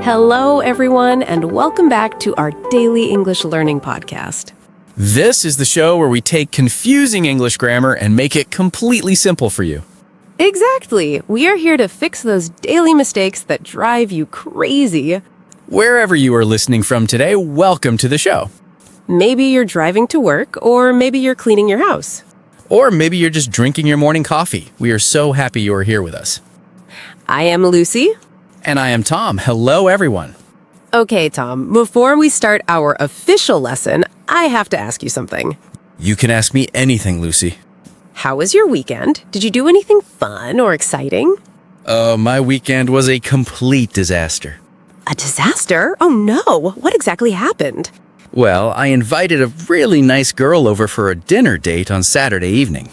Hello, everyone, and welcome back to our daily English learning podcast. This is the show where we take confusing English grammar and make it completely simple for you. Exactly. We are here to fix those daily mistakes that drive you crazy. Wherever you are listening from today, welcome to the show. Maybe you're driving to work, or maybe you're cleaning your house. Or maybe you're just drinking your morning coffee. We are so happy you are here with us. I am Lucy. And I am Tom. Hello, everyone. Okay, Tom, before we start our official lesson, I have to ask you something. You can ask me anything, Lucy. How was your weekend? Did you do anything fun or exciting? My weekend was a complete disaster. A disaster? Oh no, what exactly happened? Well, I invited a really nice girl over for a dinner date on Saturday evening.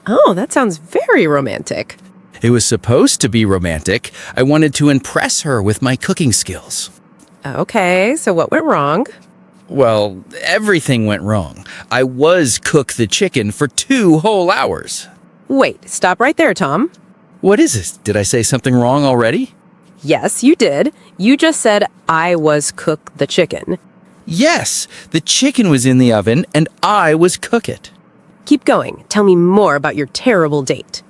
Oh, that sounds very romantic. It was supposed to be romantic. I wanted to impress her with my cooking skills. Okay, so what went wrong? Well, everything went wrong. I was cook the chicken for 2 whole hours. Wait, stop right there, Tom. What is this? Did I say something wrong already? Yes, you did. You just said, I was cook the chicken. Yes, the chicken was in the oven and I was cook it. Keep going. Tell me more about your terrible date.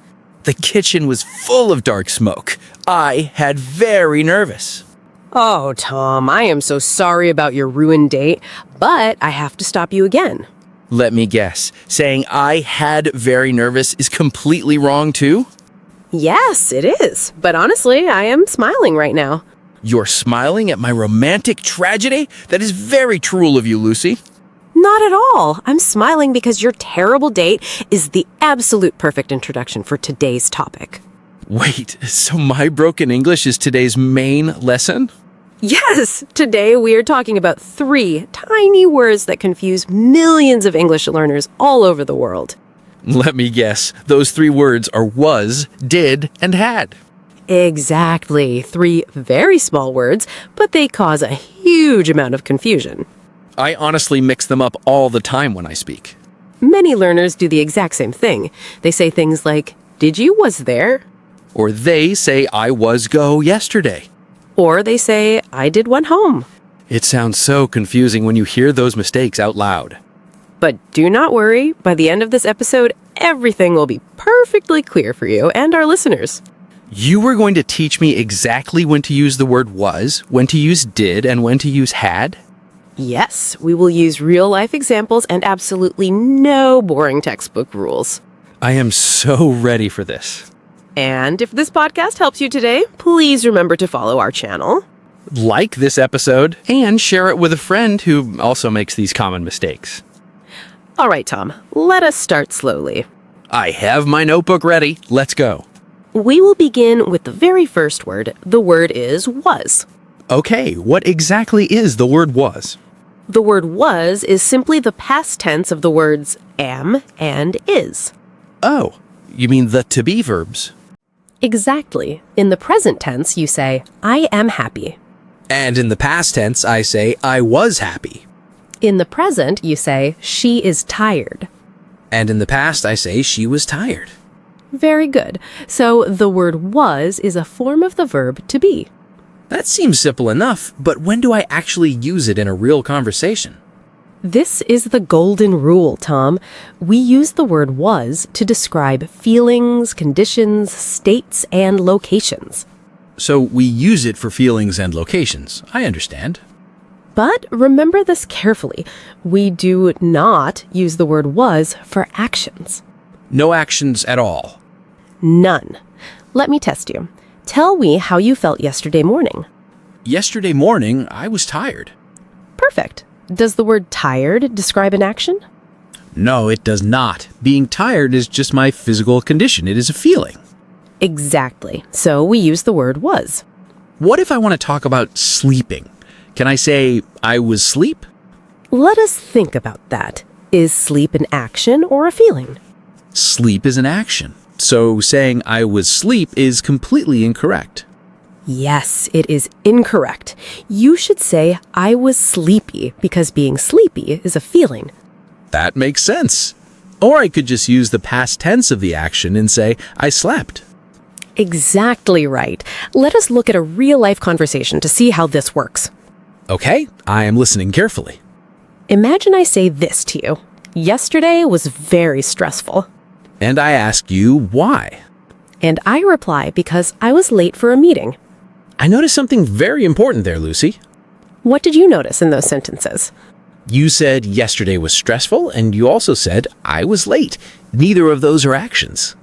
The kitchen was full of dark smoke. I had very nervous. Oh, Tom, I am so sorry about your ruined date, but I have to stop you again. Let me guess. Saying I had very nervous is completely wrong too? Yes, it is. But honestly, I am smiling right now. You're smiling at my romantic tragedy? That is very cruel of you, Lucy. Not at all. I'm smiling because your terrible date is the absolute perfect introduction for today's topic. Wait, so my broken English is today's main lesson? Yes! Today we are talking about 3 tiny words that confuse millions of English learners all over the world. Let me guess. Those 3 words are was, did, and had. Exactly. 3 very small words, but they cause a huge amount of confusion. I honestly mix them up all the time when I speak. Many learners do the exact same thing. They say things like, did you was there? Or they say I was go yesterday. Or they say, I did went home. It sounds so confusing when you hear those mistakes out loud. But do not worry. By the end of this episode, everything will be perfectly clear for you and our listeners. You were going to teach me exactly when to use the word was, when to use did, and when to use had? Yes, we will use real-life examples and absolutely no boring textbook rules. I am so ready for this. And if this podcast helps you today, please remember to follow our channel. Like this episode and share it with a friend who also makes these common mistakes. All right, Tom, let us start slowly. I have my notebook ready. Let's go. We will begin with the very first word. The word is was. Okay, what exactly is the word was? The word was is simply the past tense of the words am and is. Oh, you mean the to be verbs. Exactly. In the present tense, you say, I am happy. And in the past tense, I say I was happy. In the present, you say, she is tired. And in the past, I say she was tired. Very good. So the word was is a form of the verb to be. That seems simple enough, but when do I actually use it in a real conversation? This is the golden rule, Tom. We use the word was to describe feelings, conditions, states, and locations. So we use it for feelings and locations. I understand. But remember this carefully. We do not use the word was for actions. No actions at all. None. Let me test you. Tell me how you felt yesterday morning. Yesterday morning, I was tired. Perfect. Does the word tired describe an action? No, it does not. Being tired is just my physical condition. It is a feeling. Exactly. So we use the word was. What if I want to talk about sleeping? Can I say, I was sleep? Let us think about that. Is sleep an action or a feeling? Sleep is an action. So saying I was sleep is completely incorrect. Yes, it is incorrect. You should say, I was sleepy, because being sleepy is a feeling. That makes sense. Or I could just use the past tense of the action and say, I slept. Exactly right. Let us look at a real-life conversation to see how this works. Okay, I am listening carefully. Imagine I say this to you. Yesterday was very stressful. And I ask you why. And I reply because I was late for a meeting. I noticed something very important there, Lucy. What did you notice in those sentences? You said yesterday was stressful, and you also said I was late. Neither of those are actions.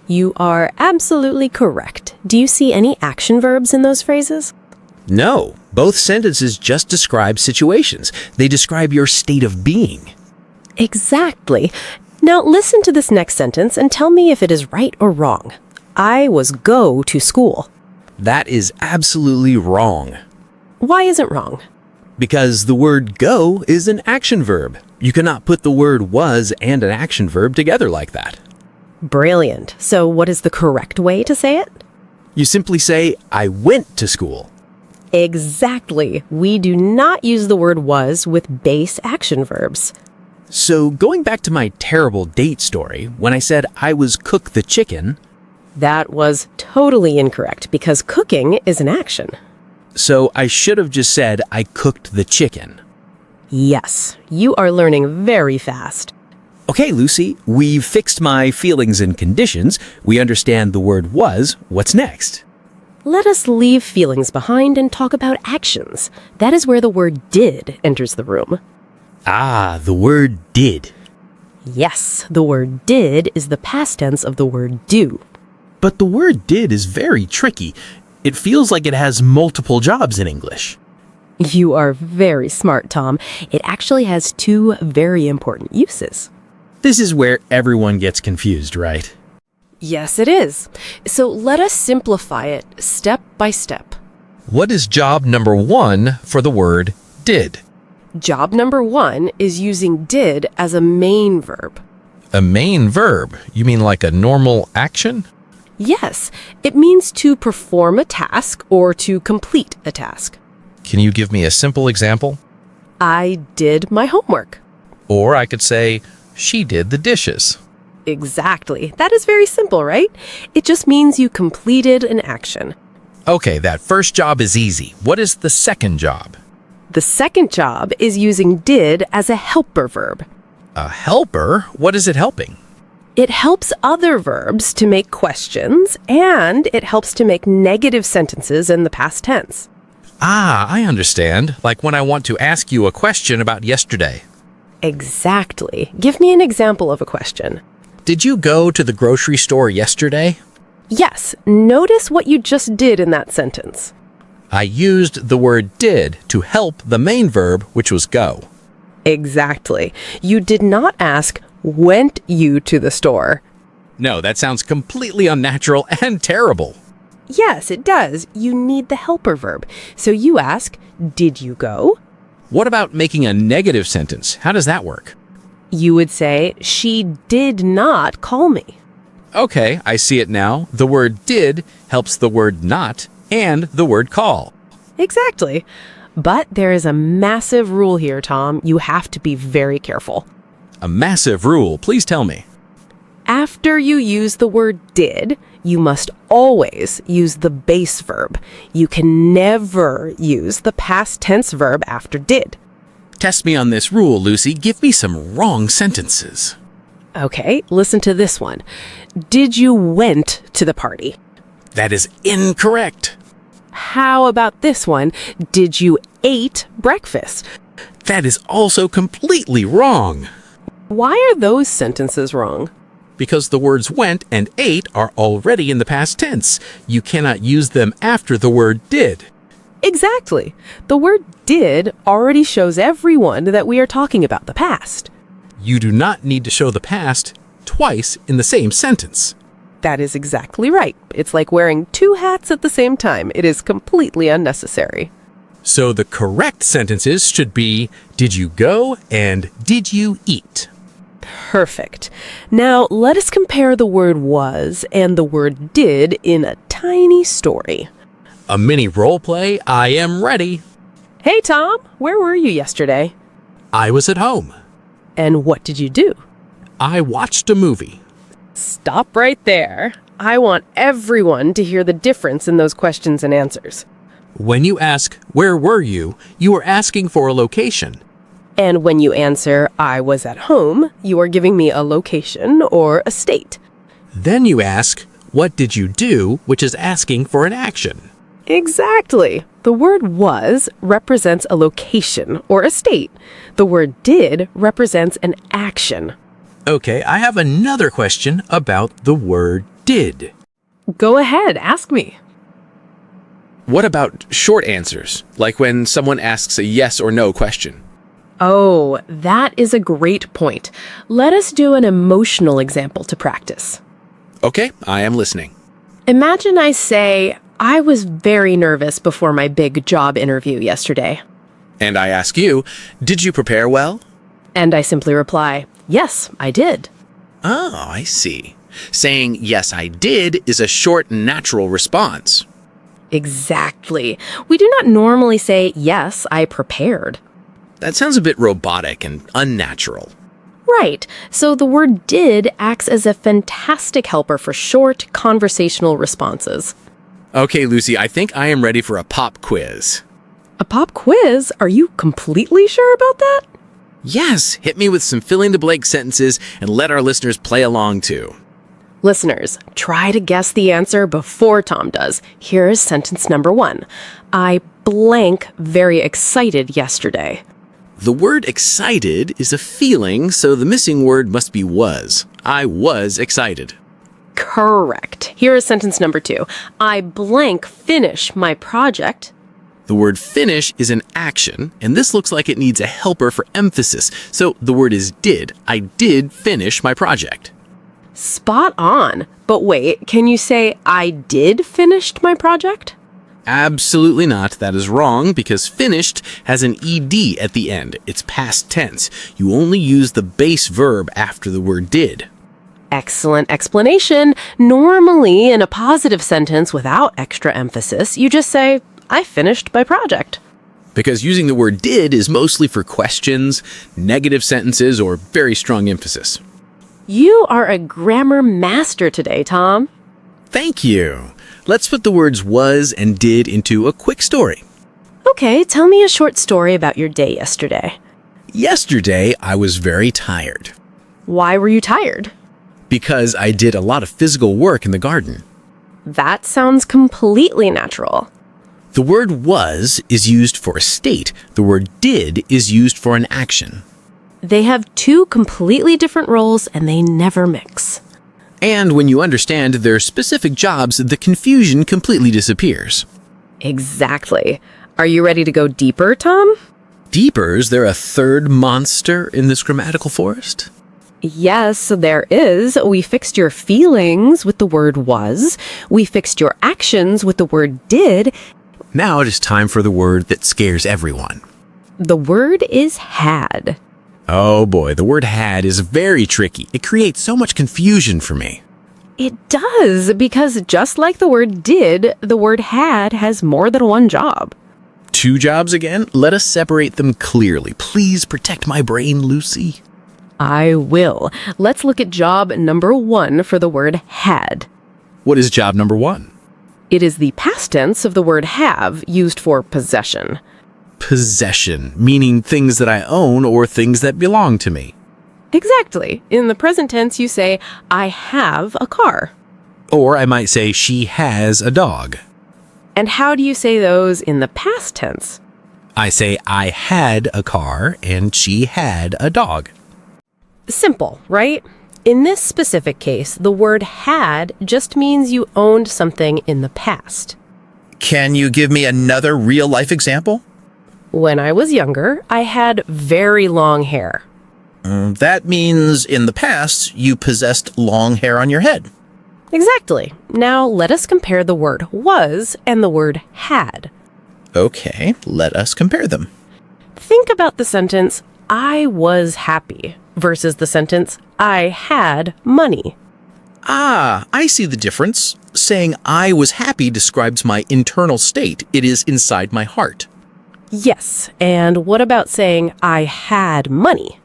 You are absolutely correct. Do you see any action verbs in those phrases? No, both sentences just describe situations. They describe your state of being. Exactly. Now listen to this next sentence and tell me if it is right or wrong. I was go to school. That is absolutely wrong. Why is it wrong? Because the word go is an action verb. You cannot put the word was and an action verb together like that. Brilliant. So what is the correct way to say it? You simply say, I went to school. Exactly. We do not use the word was with base action verbs. So going back to my terrible date story, when I said I was cook the chicken, That was totally incorrect because cooking is an action. so I should have just said I cooked the chicken. Yes, you are learning very fast. Okay, Lucy, we've fixed my feelings and conditions. We understand the word was. What's next? Let us leave feelings behind and talk about actions. That is where the word did enters the room. Ah, the word did. Yes, the word did is the past tense of the word do. But the word did is very tricky. It feels like it has multiple jobs in English. You are very smart, Tom. It actually has two very important uses. This is where everyone gets confused, right? Yes, it is. So let us simplify it step by step. What is job number 1 for the word did? Job number 1 is using did as a main verb. A main verb? You mean like a normal action? Yes, it means to perform a task or to complete a task. Can you give me a simple example? I did my homework. Or I could say, she did the dishes. Exactly. That is very simple, right? It just means you completed an action. Okay, that first job is easy. What is the second job? The second job is using did as a helper verb. A helper? What is it helping? It helps other verbs to make questions, and it helps to make negative sentences in the past tense. Ah, I understand. Like when I want to ask you a question about yesterday. Exactly. Give me an example of a question. Did you go to the grocery store yesterday? Yes, notice what you just did in that sentence. I used the word did to help the main verb, which was go. Exactly. You did not ask, went you to the store? No, that sounds completely unnatural and terrible. Yes, it does. You need the helper verb. So you ask, did you go? What about making a negative sentence? How does that work? You would say, she did not call me. Okay, I see it now. The word did helps the word not and the word call. Exactly. But there is a massive rule here, Tom. You have to be very careful. A massive rule. Please tell me. After you use the word did, you must always use the base verb. You can never use the past tense verb after did. Test me on this rule, Lucy. Give me some wrong sentences. Okay, listen to this one. Did you went to the party? That is incorrect. How about this one? Did you ate breakfast? That is also completely wrong. Why are those sentences wrong? Because the words went and ate are already in the past tense. You cannot use them after the word did. Exactly. The word did already shows everyone that we are talking about the past. You do not need to show the past twice in the same sentence. That is exactly right. It's like wearing two hats at the same time. It is completely unnecessary. So the correct sentences should be, did you go and did you eat? Perfect. Now let us compare the word was and the word did in a tiny story. A mini role play. I am ready. Hey Tom, where were you yesterday? I was at home. And what did you do? I watched a movie. Stop right there. I want everyone to hear the difference in those questions and answers. When you ask, where were you are asking for a location. And when you answer, I was at home, you are giving me a location or a state. Then you ask, what did you do, which is asking for an action. Exactly. The word was represents a location or a state. The word did represents an action. Okay, I have another question about the word did. Go ahead, ask me. What about short answers, like when someone asks a yes or no question? Oh, that is a great point. Let us do an emotional example to practice. Okay, I am listening. Imagine I say, I was very nervous before my big job interview yesterday. And I ask you, did you prepare well? And I simply reply, yes, I did. Oh, I see. Saying, yes, I did is a short, natural response. Exactly. We do not normally say, yes, I prepared. That sounds a bit robotic and unnatural. Right. So the word did acts as a fantastic helper for short, conversational responses. Okay, Lucy, I think I am ready for a pop quiz. A pop quiz? Are you completely sure about that? Yes, hit me with some fill-in-the-blank sentences and let our listeners play along too. Listeners, try to guess the answer before Tom does. Here is sentence number 1. I blank very excited yesterday. The word excited is a feeling, so the missing word must be was. I was excited. Correct. Here is sentence number 2. I blank finish my project. The word finish is an action, and this looks like it needs a helper for emphasis, so the word is did. I did finish my project. Spot on. But wait, can you say I did finished my project? Absolutely not. That is wrong because finished has an ed at the end. It's past tense. You only use the base verb after the word did. Excellent explanation. Normally, in a positive sentence without extra emphasis, you just say, I finished my project. Because using the word did is mostly for questions, negative sentences, or very strong emphasis. You are a grammar master today, Tom. Thank you. Let's put the words was and did into a quick story. Okay, tell me a short story about your day yesterday. Yesterday, I was very tired Why were you tired? because I did a lot of physical work in the garden. That sounds completely natural. The word was is used for a state. The word did is used for an action. They have two completely different roles and they never mix. And when you understand their specific jobs, the confusion completely disappears. Exactly. Are you ready to go deeper, Tom? Deeper, is there a third monster in this grammatical forest? Yes, there is. We fixed your feelings with the word was. We fixed your actions with the word did. Now it is time for the word that scares everyone. The word is had. Oh boy, the word had is very tricky. It creates so much confusion for me. It does, because just like the word did, the word had has more than one job. 2 jobs again? Let us separate them clearly. Please protect my brain, Lucy. I will. Let's look at job number 1 for the word had. What is job number 1? It is the past tense of the word have, used for possession. Possession, meaning things that I own or things that belong to me. Exactly. In the present tense, you say, I have a car. Or I might say, she has a dog. And how do you say those in the past tense? I say, I had a car and she had a dog. Simple, right? In this specific case, the word had just means you owned something in the past. Can you give me another real-life example? When I was younger, I had very long hair. That means in the past, you possessed long hair on your head. Exactly. Now let us compare the word was and the word had. Okay, let us compare them. Think about the sentence, I was happy, versus the sentence, I had money. Ah, I see the difference. Saying I was happy describes my internal state. It is inside my heart. Yes, and what about saying, I had money?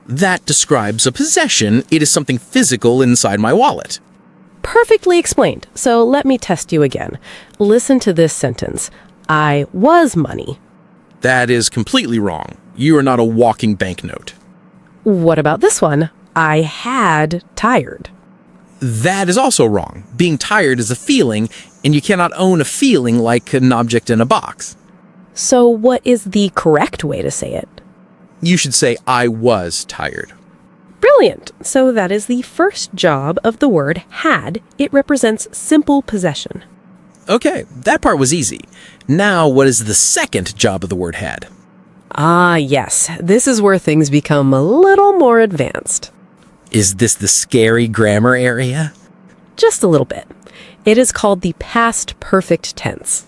That describes a possession. It is something physical inside my wallet. Perfectly explained. So let me test you again. Listen to this sentence. I was money. That is completely wrong. You are not a walking banknote. What about this one? I had tired. That is also wrong. Being tired is a feeling, and you cannot own a feeling like an object in a box. So what is the correct way to say it? You should say, I was tired. Brilliant! So that is the first job of the word had. It represents simple possession. Okay, that part was easy. Now, what is the second job of the word had? Ah, yes. This is where things become a little more advanced. Is this the scary grammar area? Just a little bit. It is called the past perfect tense.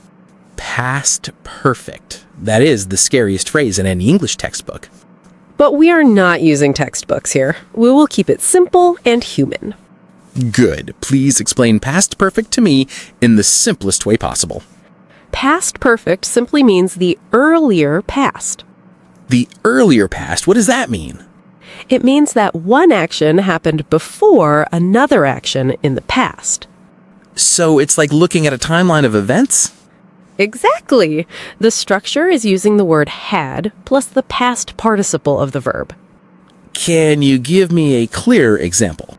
Past perfect. That is the scariest phrase in any English textbook. But we are not using textbooks here. We will keep it simple and human. Good. Please explain past perfect to me in the simplest way possible. Past perfect simply means the earlier past. The earlier past, what does that mean? It means that one action happened before another action in the past. So it's like looking at a timeline of events? Exactly. The structure is using the word had plus the past participle of the verb. Can you give me a clear example?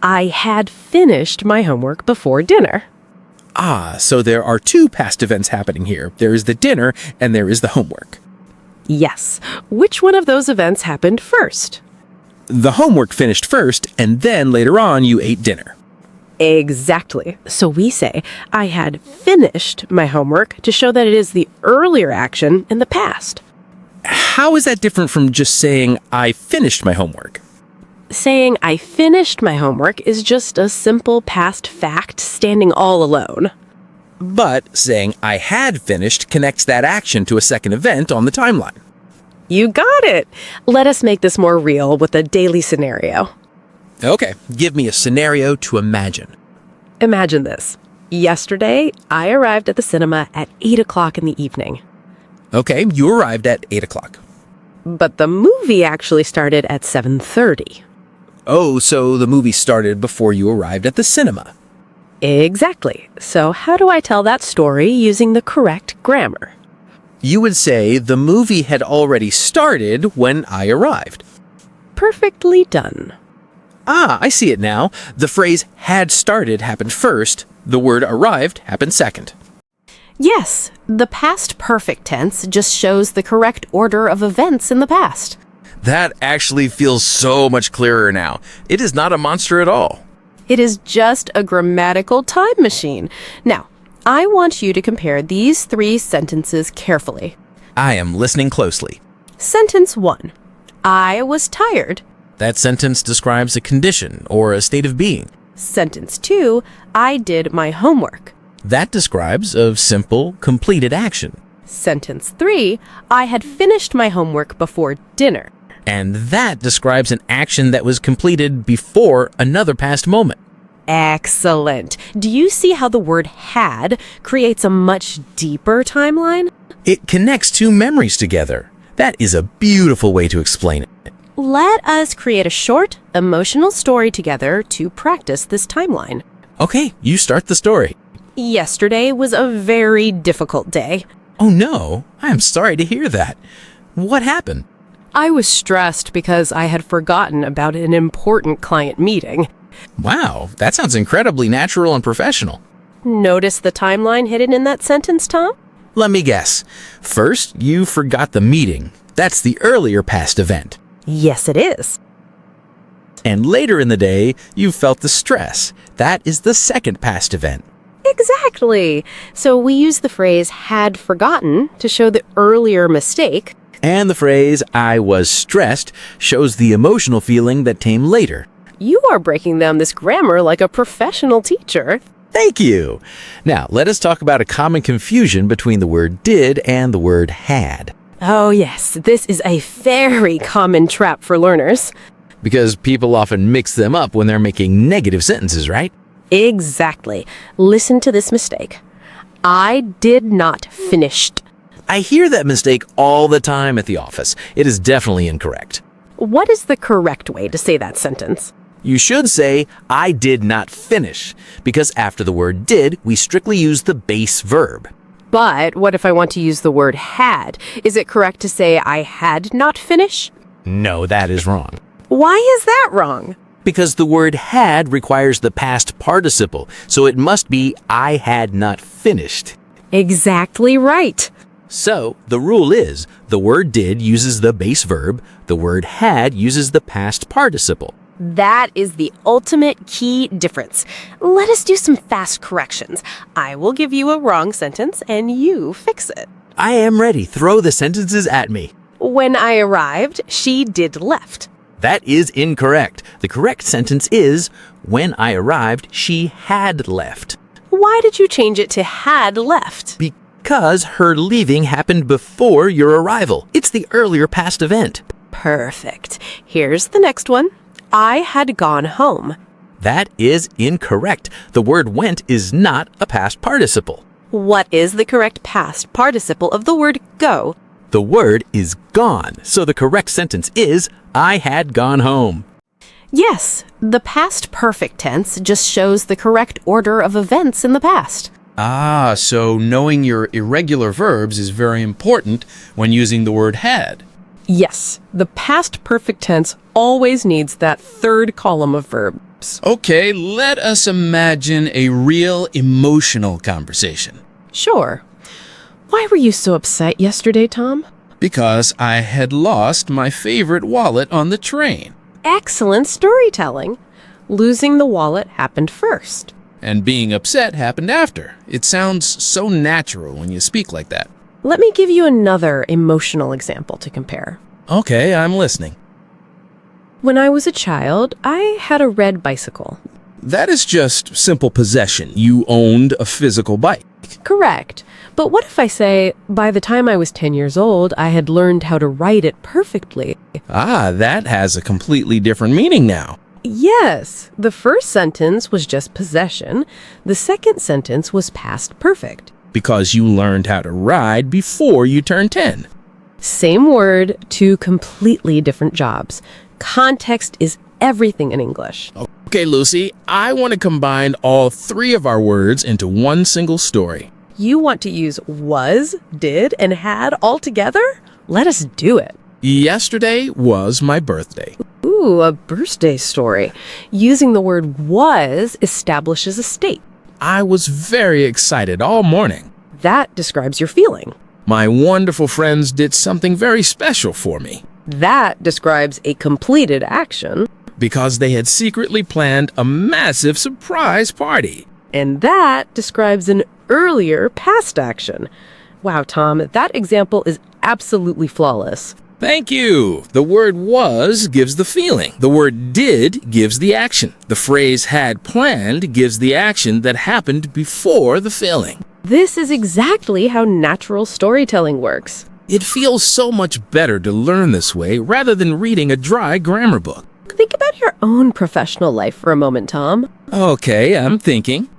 I had finished my homework before dinner. Ah, so there are two past events happening here. There is the dinner and there is the homework. Yes. Which one of those events happened first? The homework finished first, and then later on you ate dinner. Exactly. So we say, I had finished my homework to show that it is the earlier action in the past. How is that different from just saying, I finished my homework? Saying I finished my homework is just a simple past fact standing all alone. But saying I had finished connects that action to a second event on the timeline. You got it! Let us make this more real with a daily scenario. Okay, give me a scenario to imagine. Imagine this. Yesterday, I arrived at the cinema at 8 o'clock in the evening. Okay, you arrived at 8 o'clock. But the movie actually started at 7:30. Oh, so the movie started before you arrived at the cinema. Exactly. So how do I tell that story using the correct grammar? You would say the movie had already started when I arrived. Perfectly done. Ah, I see it now. The phrase had started happened first. The word arrived happened second. Yes, the past perfect tense just shows the correct order of events in the past. That actually feels so much clearer now. It is not a monster at all. It is just a grammatical time machine. Now, I want you to compare these three sentences carefully. I am listening closely. Sentence 1. I was tired. That sentence describes a condition or a state of being. Sentence 2. I did my homework. That describes a simple, completed action. Sentence 3. I had finished my homework before dinner. And that describes an action that was completed before another past moment. Excellent. Do you see how the word had creates a much deeper timeline? It connects two memories together. That is a beautiful way to explain it. Let us create a short, emotional story together to practice this timeline. Okay, you start the story. Yesterday was a very difficult day. Oh no, I am sorry to hear that. What happened? I was stressed because I had forgotten about an important client meeting. Wow, that sounds incredibly natural and professional. Notice the timeline hidden in that sentence, Tom? Let me guess. First, you forgot the meeting. That's the earlier past event. Yes, it is. And later in the day, you felt the stress. That is the second past event. Exactly. So we use the phrase had forgotten to show the earlier mistake. And the phrase, I was stressed, shows the emotional feeling that came later. You are breaking down this grammar like a professional teacher. Thank you. Now, let us talk about a common confusion between the word did and the word had. Oh yes, this is a very common trap for learners. Because people often mix them up when they're making negative sentences, right? Exactly. Listen to this mistake. I did not finished. I hear that mistake all the time at the office. It is definitely incorrect. What is the correct way to say that sentence? You should say, I did not finish, because after the word did, we strictly use the base verb. But what if I want to use the word had? Is it correct to say I had not finished? No, that is wrong. Why is that wrong? Because the word had requires the past participle, so it must be I had not finished. Exactly right. So, the rule is, the word did uses the base verb, the word had uses the past participle. That is the ultimate key difference. Let us do some fast corrections. I will give you a wrong sentence and you fix it. I am ready. Throw the sentences at me. When I arrived, she did left. That is incorrect. The correct sentence is, when I arrived, she had left. Why did you change it to had left? Because her leaving happened before your arrival. It's the earlier past event. Perfect. Here's the next one. I had gone home. That is incorrect. The word went is not a past participle. What is the correct past participle of the word go? The word is gone, so the correct sentence is, I had gone home. Yes, the past perfect tense just shows the correct order of events in the past. Ah, so knowing your irregular verbs is very important when using the word had. Yes, the past perfect tense always needs that third column of verbs. Okay, let us imagine a real emotional conversation. Sure. Why were you so upset yesterday, Tom? Because I had lost my favorite wallet on the train. Excellent storytelling. Losing the wallet happened first. And being upset happened after. It sounds so natural when you speak like that. Let me give you another emotional example to compare. Okay, I'm listening. When I was a child, I had a red bicycle. That is just simple possession. You owned a physical bike. Correct. But what if I say, by the time I was 10 years old, I had learned how to ride it perfectly? Ah, that has a completely different meaning now. Yes. The first sentence was just possession. The second sentence was past perfect. Because you learned how to ride before you turned 10. Same word, two completely different jobs. Context is everything in English. Okay, Lucy, I want to combine all three of our words into one single story. You want to use was, did, and had all together? Let us do it. Yesterday was my birthday. Ooh, a birthday story. Using the word was establishes a state. I was very excited all morning. That describes your feeling. My wonderful friends did something very special for me. That describes a completed action. Because they had secretly planned a massive surprise party. And that describes an earlier past action. Wow, Tom, that example is absolutely flawless. Thank you. The word was gives the feeling. The word did gives the action. The phrase had planned gives the action that happened before the feeling. This is exactly how natural storytelling works. It feels so much better to learn this way rather than reading a dry grammar book. Think about your own professional life for a moment, Tom. Okay, I'm thinking.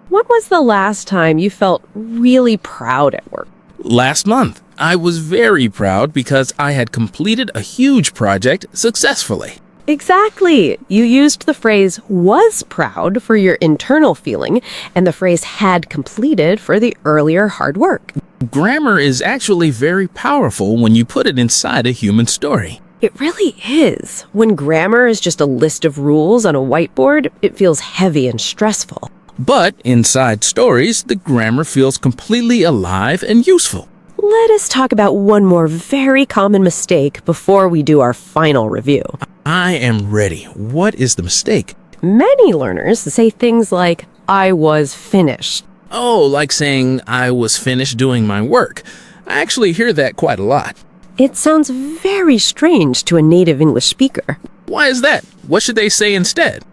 When was the last time you felt really proud at work? Last month, I was very proud because I had completed a huge project successfully. Exactly. You used the phrase was proud for your internal feeling and the phrase had completed for the earlier hard work. Grammar is actually very powerful when you put it inside a human story. It really is. When grammar is just a list of rules on a whiteboard, it feels heavy and stressful. But inside stories, the grammar feels completely alive and useful. Let us talk about one more very common mistake before we do our final review. I am ready. What is the mistake? Many learners say things like, I was finished. Oh, like saying, I was finished doing my work. I actually hear that quite a lot. It sounds very strange to a native English speaker. Why is that? What should they say instead?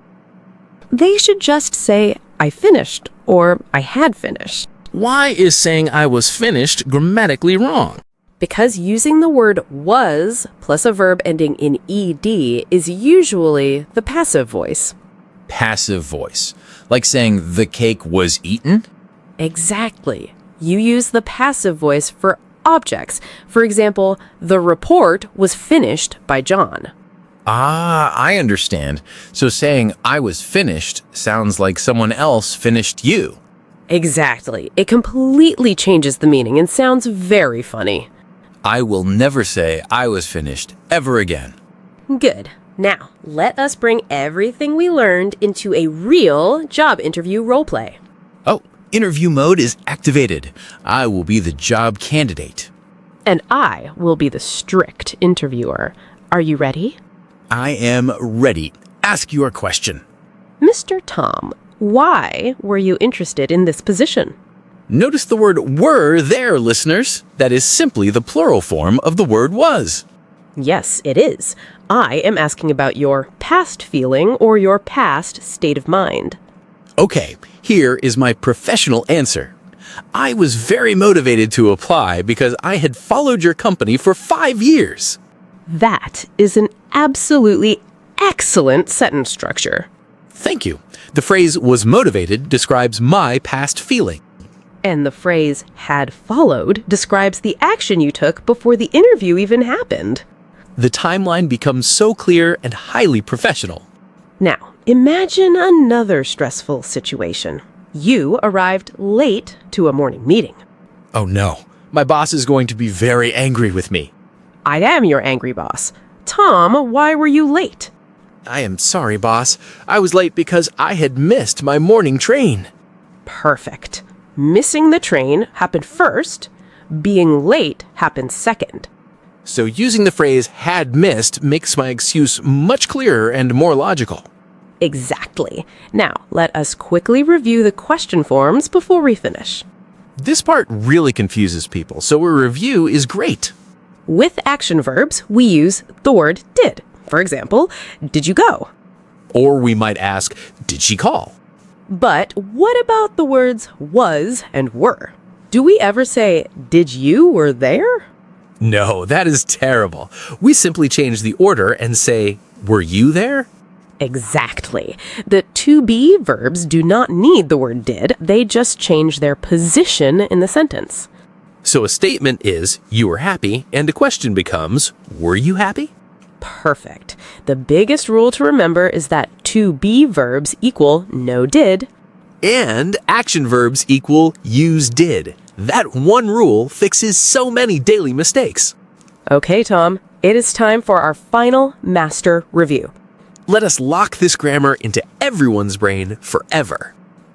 They should just say, I finished, or I had finished. Why is saying I was finished grammatically wrong? Because using the word was plus a verb ending in ed is usually the passive voice. Passive voice. Like saying the cake was eaten? Exactly. You use the passive voice for objects. For example, the report was finished by John. Ah, I understand. So saying I was finished sounds like someone else finished you. Exactly. It completely changes the meaning and sounds very funny. I will never say I was finished ever again. Good. Now, let us bring everything we learned into a real job interview roleplay. Oh, interview mode is activated. I will be the job candidate. And I will be the strict interviewer. Are you ready? I am ready. Ask your question. Mr. Tom, why were you interested in this position? Notice the word were there, listeners. That is simply the plural form of the word was. Yes, it is. I am asking about your past feeling or your past state of mind. Okay, here is my professional answer. I was very motivated to apply because I had followed your company for 5 years. That is an absolutely excellent sentence structure. Thank you. The phrase was motivated describes my past feeling. And the phrase had followed describes the action you took before the interview even happened. The timeline becomes so clear and highly professional. Now, imagine another stressful situation. You arrived late to a morning meeting. Oh no, my boss is going to be very angry with me. I am your angry boss. Tom, why were you late? I am sorry, boss. I was late because I had missed my morning train. Perfect. Missing the train happened first. Being late happened second. So using the phrase had missed makes my excuse much clearer and more logical. Exactly. Now, let us quickly review the question forms before we finish. This part really confuses people, so a review is great. With action verbs, we use the word did. For example, did you go? Or we might ask, did she call? But what about the words was and were? Do we ever say, did you were there? No, that is terrible. We simply change the order and say, were you there? Exactly. The to be verbs do not need the word did. They just change their position in the sentence. So a statement is, you were happy, and a question becomes, were you happy? Perfect. The biggest rule to remember is that to be verbs equal no did. And action verbs equal use did. That one rule fixes so many daily mistakes. Okay, Tom, it is time for our final master review. Let us lock this grammar into everyone's brain forever.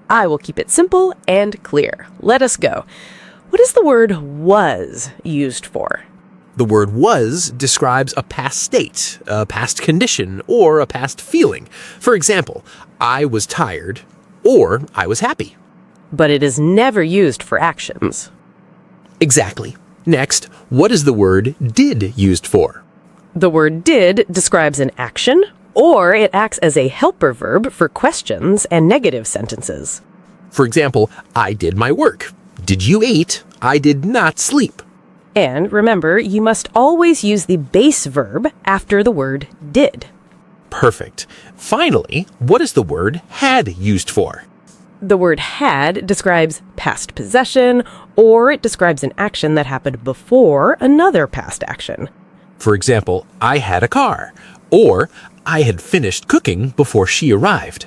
I will keep it simple and clear. Let us go. What is the word was used for? The word was describes a past state, a past condition, or a past feeling. For example, I was tired, or I was happy. But it is never used for actions. Exactly. Next, what is the word did used for? The word did describes an action, or it acts as a helper verb for questions and negative sentences. For example, I did my work. Did you eat? I did not sleep. And remember, you must always use the base verb after the word did. Perfect. Finally, what is the word had used for? The word had describes past possession, or it describes an action that happened before another past action. For example, I had a car, or I had finished cooking before she arrived.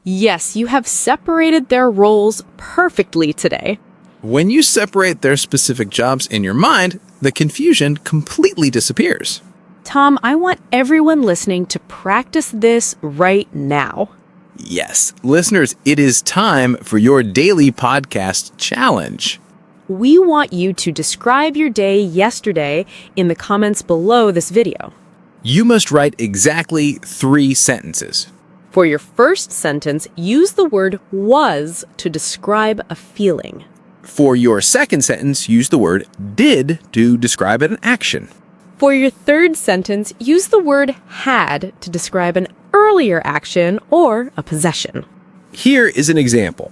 Yes, you have separated their roles perfectly today. When you separate their specific jobs in your mind, the confusion completely disappears. Tom, I want everyone listening to practice this right now. Yes, listeners, it is time for your daily podcast challenge. We want you to describe your day yesterday in the comments below this video. You must write exactly 3 sentences. For your first sentence, use the word was to describe a feeling. For your second sentence, use the word did to describe an action. For your third sentence, use the word had to describe an earlier action or a possession. Here is an example.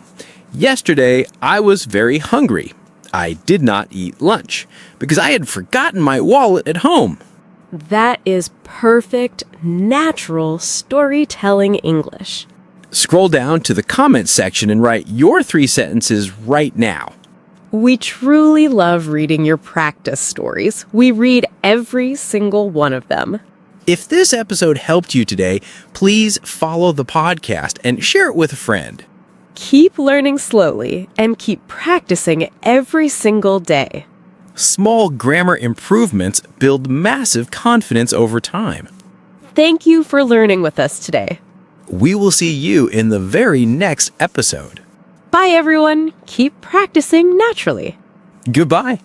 Yesterday, I was very hungry. I did not eat lunch because I had forgotten my wallet at home. That is perfect, natural storytelling English. Scroll down to the comments section and write your 3 sentences right now. We truly love reading your practice stories. We read every single one of them. If this episode helped you today, please follow the podcast and share it with a friend. Keep learning slowly and keep practicing every single day. Small grammar improvements build massive confidence over time. Thank you for learning with us today. We will see you in the very next episode. Bye, everyone. Keep practicing naturally. Goodbye.